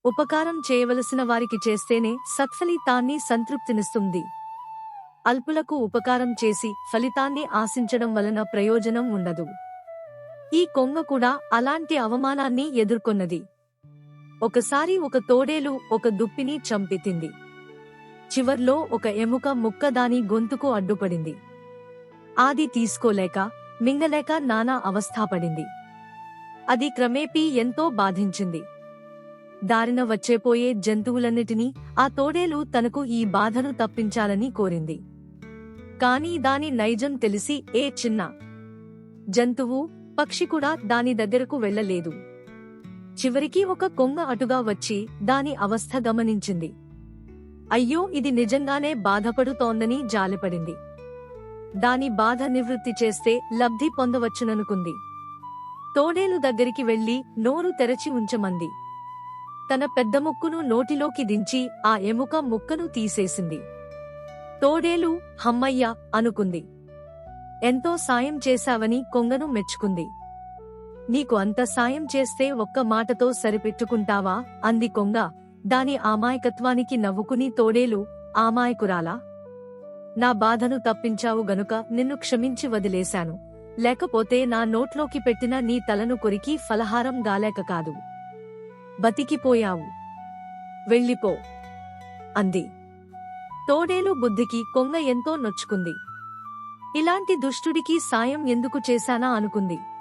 ఉపకారం చేయవలసిన వారికి చేస్తేనే సత్ఫలితాన్ని సంతృప్తినిస్తుంది. అల్పులకు ఉపకారం చేసి ఫలితాన్ని ఆశించడం వలన ప్రయోజనం ఉండదు. ఈ కొంగ కూడా అలాంటి అవమానాన్ని ఎదుర్కొన్నది. ఒకసారి ఒక తోడేలు ఒక దుప్పిని చంపితింది. చివర్లో ఒక ఎముక ముక్క దాని గొంతుకు అడ్డుపడింది. ఆది తీసుకోలేక మింగలేక నానా అవస్థాపడింది. అది క్రమేపీ ఎంతో బాధించింది. దారిన వచ్చేపోయే జంతువులన్నిటినీ ఆ తోడేలు తనకు ఈ బాధను తప్పించాలని కోరింది. కాని దాని నైజం తెలిసి ఏ చిన్న జంతువు, పక్షి కూడా దాని దగ్గరకు వెళ్ళలేదు. చివరికి ఒక కొంగ అటుగా వచ్చి దాని అవస్థ గమనించింది. అయ్యో, ఇది నిజంగానే బాధపడుతోందని జాలిపడింది. దాని బాధ నివృత్తి చేస్తే లబ్ధి పొందవచ్చుననుకుంది. తోడేలు దగ్గరికి వెళ్లి నోరు తెరచి ఉంచమంది. తన పెద్ద ముక్కును నోటిలోకి దించి ఆ ఎముక ముక్కను తీసేసింది. తోడేలు హమ్మయ్య అనుకుంది. ఎంతో సాయం చేశావని కొంగను మెచ్చుకుంది. నీకు అంత సాయం చేస్తే ఒక్క మాటతో సరిపెట్టుకుంటావా అంది కొంగ. దాని అమాయకత్వానికి నవ్వుకుని తోడేలు, అమాయకురాలా, నా బాధను తప్పించావు గనుక నిన్ను క్షమించి వదిలేశాను. లేకపోతే నా నోట్లోకి పెట్టిన నీ తలను కొరికి ఫలహారం గాలేక కాదు. బతికిపోయావు. వెళ్ళిపో అంది. తోడేలు బుద్ధికి కొంగ ఎంతో నొచ్చుకుంది. ఇలాంటి దుష్టుడికి సాయం ఎందుకు చేశానా అనుకుంది.